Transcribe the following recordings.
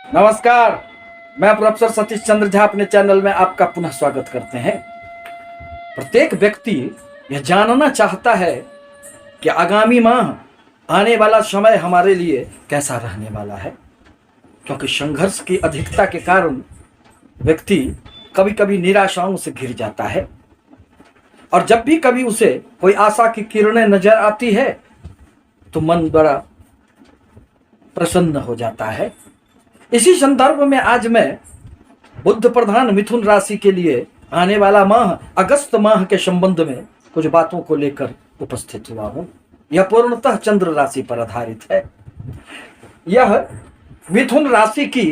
नमस्कार। मैं प्रोफेसर सतीश चंद्र झा अपने चैनल में आपका पुनः स्वागत करते हैं। प्रत्येक व्यक्ति यह जानना चाहता है कि आगामी माह, आने वाला समय हमारे लिए कैसा रहने वाला है, क्योंकि संघर्ष की अधिकता के कारण व्यक्ति कभी कभी निराशाओं से घिर जाता है और जब भी कभी उसे कोई आशा की किरणें नजर आती है तो मन बड़ा प्रसन्न हो जाता है। इसी संदर्भ में आज मैं बुध प्रधान मिथुन राशि के लिए आने वाला माह अगस्त माह के संबंध में कुछ बातों को लेकर उपस्थित हुआ हूं। यह पूर्णतः चंद्र राशि पर आधारित है। यह मिथुन राशि की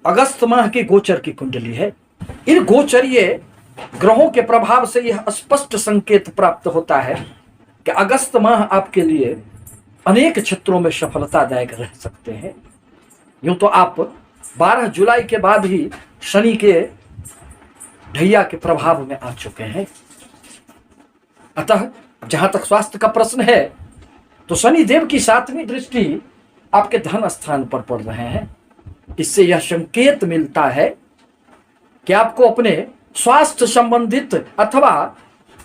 अगस्त माह की गोचर की कुंडली है। इन गोचरीय ग्रहों के प्रभाव से यह स्पष्ट संकेत प्राप्त होता है कि अगस्त माह आपके लिए अनेक क्षेत्रों में सफलतादायक रह सकते हैं। यूं तो आप 12 जुलाई के बाद ही शनि के ढैया के प्रभाव में आ चुके हैं। अतः जहां तक स्वास्थ्य का प्रश्न है तो शनि देव की 7वीं दृष्टि आपके धन स्थान पर पड़ रहे हैं। इससे यह संकेत मिलता है कि आपको अपने स्वास्थ्य संबंधित अथवा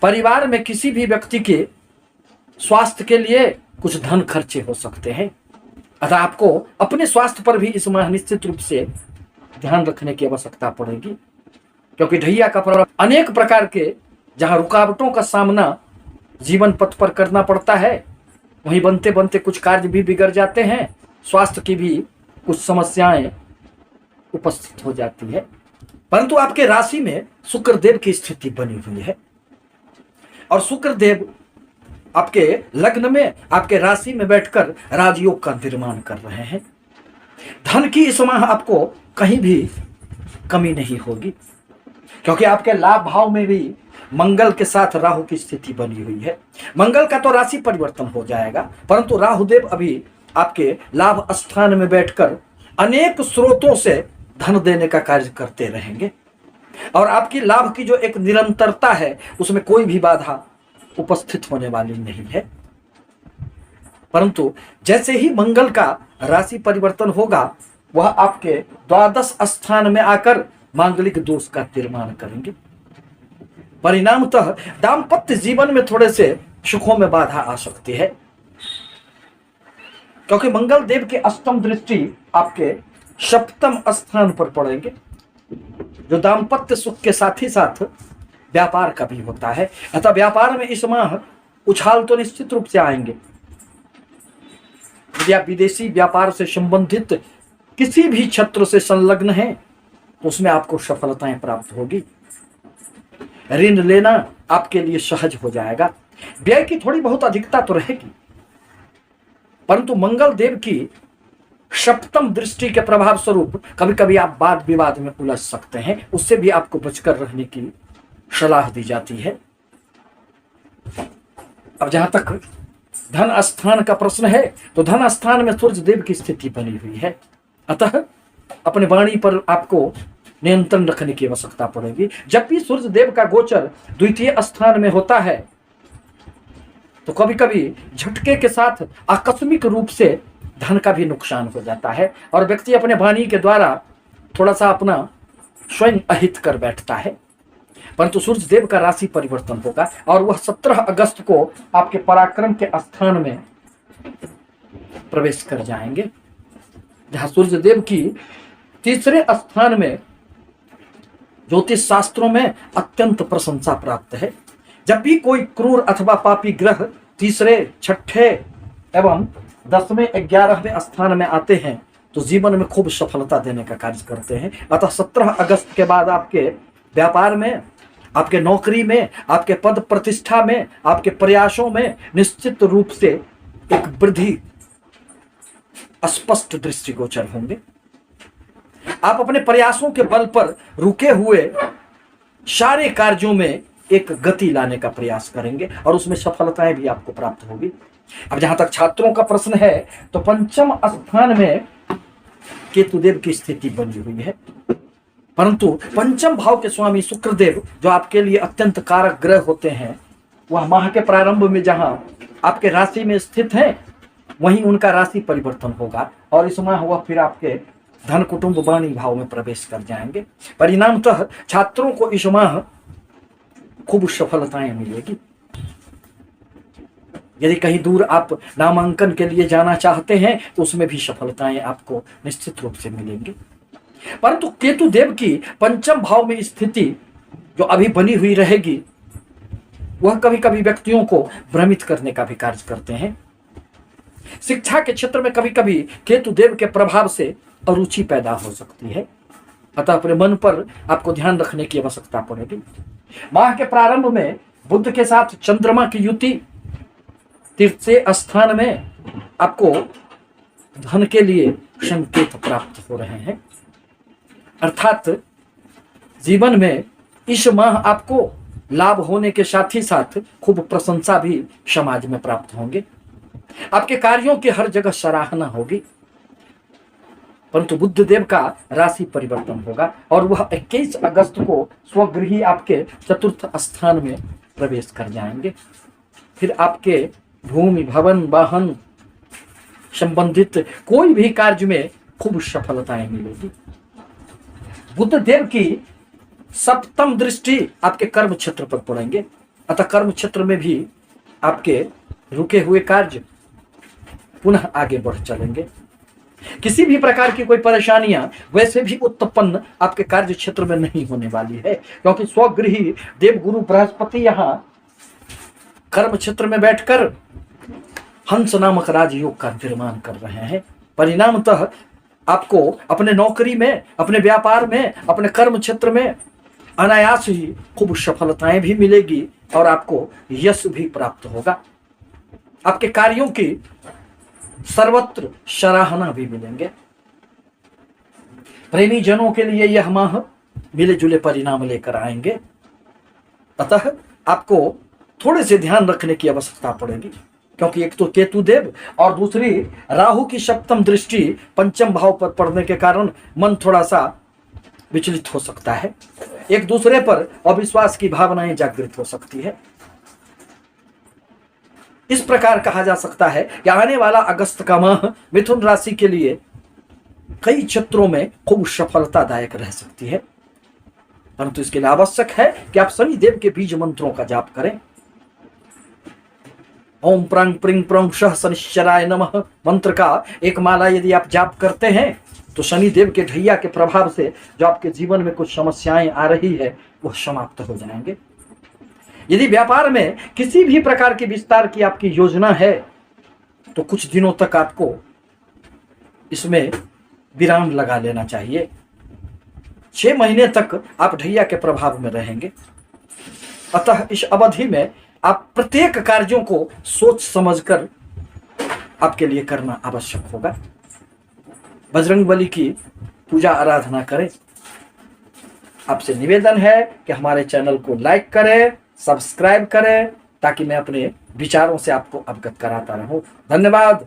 परिवार में किसी भी व्यक्ति के स्वास्थ्य के लिए कुछ धन खर्चे हो सकते हैं। अतः आपको अपने स्वास्थ्य पर भी इस माह निश्चित रूप से ध्यान रखने की आवश्यकता पड़ेगी, क्योंकि ढैया का प्रभाव अनेक प्रकार के जहां रुकावटों का सामना जीवन पथ पर करना पड़ता है, वहीं बनते बनते कुछ कार्य भी बिगड़ जाते हैं। स्वास्थ्य की भी कुछ समस्याएं उपस्थित हो जाती है। परंतु आपके राशि में शुक्रदेव की स्थिति बनी हुई है और शुक्रदेव आपके लग्न में, आपके राशि में बैठकर राजयोग का निर्माण कर रहे हैं। धन की इस माह आपको कहीं भी कमी नहीं होगी, क्योंकि आपके लाभ भाव में भी मंगल के साथ राहु की स्थिति बनी हुई है। मंगल का तो राशि परिवर्तन हो जाएगा, परंतु राहुदेव अभी आपके लाभ स्थान में बैठकर अनेक स्रोतों से धन देने का कार्य करते रहेंगे और आपकी लाभ की जो एक निरंतरता है उसमें कोई भी बाधा उपस्थित होने वाली नहीं है। परंतु जैसे ही मंगल का राशि परिवर्तन होगा, वह आपके द्वादश स्थान में आकर मांगलिक दोष का निर्माण करेंगे। परिणामतः दाम्पत्य जीवन में थोड़े से सुखों में बाधा आ सकती है, क्योंकि मंगल देव की अष्टम दृष्टि आपके सप्तम स्थान पर पड़ेंगे, जो दाम्पत्य सुख के साथ ही साथ व्यापार का भी होता है। अतः व्यापार में इस माह उछाल तो निश्चित रूप से आएंगे। यदि आप विदेशी व्यापार से संबंधित किसी भी क्षेत्र से संलग्न हैं तो उसमें आपको सफलताएं प्राप्त होगी। ऋण लेना आपके लिए सहज हो जाएगा। व्यय की थोड़ी बहुत अधिकता तो रहेगी, परंतु मंगल देव की सप्तम दृष्टि के प्रभाव स्वरूप कभी कभी आप वाद विवाद में उलझ सकते हैं। उससे भी आपको बचकर रहने की सलाह दी जाती है। अब जहां तक धन स्थान का प्रश्न है तो धन स्थान में सूर्य देव की स्थिति बनी हुई है। अतः अपने वाणी पर आपको नियंत्रण रखने की आवश्यकता पड़ेगी। जब भी सूर्य देव का गोचर द्वितीय स्थान में होता है तो कभी कभी झटके के साथ आकस्मिक रूप से धन का भी नुकसान हो जाता है और व्यक्ति अपने वाणी के द्वारा थोड़ा सा अपना स्वयं अहित कर बैठता है। परंतु सूर्य देव का राशि परिवर्तन होगा और वह 17 अगस्त को आपके पराक्रम के स्थान में प्रवेश कर जाएंगे, जहां सूर्य देव की तीसरे स्थान में ज्योतिष शास्त्रों में अत्यंत प्रशंसा प्राप्त है। जब भी कोई क्रूर अथवा पापी ग्रह तीसरे, छठे एवं 10वें, 11वें स्थान में आते हैं तो जीवन में खूब सफलता देने का कार्य करते हैं। अतः 17 अगस्त के बाद आपके व्यापार में, आपके नौकरी में, आपके पद प्रतिष्ठा में, आपके प्रयासों में निश्चित रूप से एक वृद्धि स्पष्ट दृष्टिगोचर होंगे। आप अपने प्रयासों के बल पर रुके हुए सारे कार्यों में एक गति लाने का प्रयास करेंगे और उसमें सफलताएं भी आपको प्राप्त होगी। अब जहां तक छात्रों का प्रश्न है तो पंचम स्थान में केतुदेव की स्थिति बनी हुई है, परंतु पंचम भाव के स्वामी शुक्रदेव जो आपके लिए अत्यंत कारक ग्रह होते हैं, वह माह के प्रारंभ में जहां आपके राशि में स्थित है, वहीं उनका राशि परिवर्तन होगा और इस माह वह फिर आपके धन कुटुंब वाणी भाव में प्रवेश कर जाएंगे। परिणामतः छात्रों को इस माह खूब सफलताएं मिलेगी। यदि कहीं दूर आप नामांकन के लिए जाना चाहते हैं तो उसमें भी सफलताएं आपको निश्चित रूप से मिलेंगी। परंतु केतु देव की पंचम भाव में स्थिति जो अभी बनी हुई रहेगी वह कभी कभी व्यक्तियों को भ्रमित करने का भी कार्य करते हैं। शिक्षा के क्षेत्र में कभी कभी केतु देव के प्रभाव से अरुचि पैदा हो सकती है, अतः अपने मन पर आपको ध्यान रखने की आवश्यकता पड़ेगी। माह के प्रारंभ में बुध के साथ चंद्रमा की युति तीसरे स्थान में आपको धन के लिए संकेत प्राप्त हो रहे हैं, अर्थात जीवन में इस माह आपको लाभ होने के साथ ही साथ खूब प्रशंसा भी समाज में प्राप्त होंगे। आपके कार्यों की हर जगह सराहना होगी। परंतु बुध देव का राशि परिवर्तन होगा और वह 21 अगस्त को स्वगृही आपके चतुर्थ स्थान में प्रवेश कर जाएंगे। फिर आपके भूमि भवन वाहन संबंधित कोई भी कार्य में खूब सफलताएं मिलेगी। बुध देव की सप्तम दृष्टि आपके कर्म क्षेत्र पर पड़ेंगे, अतः कर्म क्षेत्र में भी आपके रुके हुए कार्य पुनः आगे बढ़ चलेंगे। किसी भी प्रकार की कोई परेशानियां वैसे भी उत्पन्न आपके कार्य क्षेत्र में नहीं होने वाली है, क्योंकि स्वगृही देवगुरु बृहस्पति यहां कर्म क्षेत्र में बैठकर हंस नामक राजयोग का निर्माण कर रहे हैं। परिणामतः आपको अपने नौकरी में, अपने व्यापार में, अपने कर्म क्षेत्र में अनायास ही खूब सफलताएं भी मिलेगी और आपको यश भी प्राप्त होगा। आपके कार्यों की सर्वत्र सराहना भी मिलेंगे। प्रेमी जनों के लिए यह माह मिले जुले परिणाम लेकर आएंगे, अतः आपको थोड़े से ध्यान रखने की आवश्यकता पड़ेगी, क्योंकि एक तो केतु देव और दूसरी राहु की सप्तम दृष्टि पंचम भाव पर पड़ने के कारण मन थोड़ा सा विचलित हो सकता है। एक दूसरे पर अविश्वास की भावनाएं जागृत हो सकती है। इस प्रकार कहा जा सकता है कि आने वाला अगस्त का माह मिथुन राशि के लिए कई क्षेत्रों में खूब सफलतादायक रह सकती है, परंतु इसके लिए आवश्यक है कि आप शनि देव के बीज मंत्रों का जाप करें। ओम प्रांग प्रिंग प्रंग शह शनिश्चराय नमः मंत्र का एक माला यदि आप जाप करते हैं तो शनि देव के ढैया के प्रभाव से जो आपके जीवन में कुछ समस्याएं आ रही है वह समाप्त हो जाएंगे। यदि व्यापार में किसी भी प्रकार की विस्तार की आपकी योजना है तो कुछ दिनों तक आपको इसमें विराम लगा लेना चाहिए। 6 महीने तक आप ढैया के प्रभाव में रहेंगे, अतः इस अवधि में आप प्रत्येक कार्यों को सोच समझकर आपके लिए करना आवश्यक होगा। बजरंगबली की पूजा आराधना करें। आपसे निवेदन है कि हमारे चैनल को लाइक करें, सब्सक्राइब करें, ताकि मैं अपने विचारों से आपको अवगत कराता रहूं। धन्यवाद।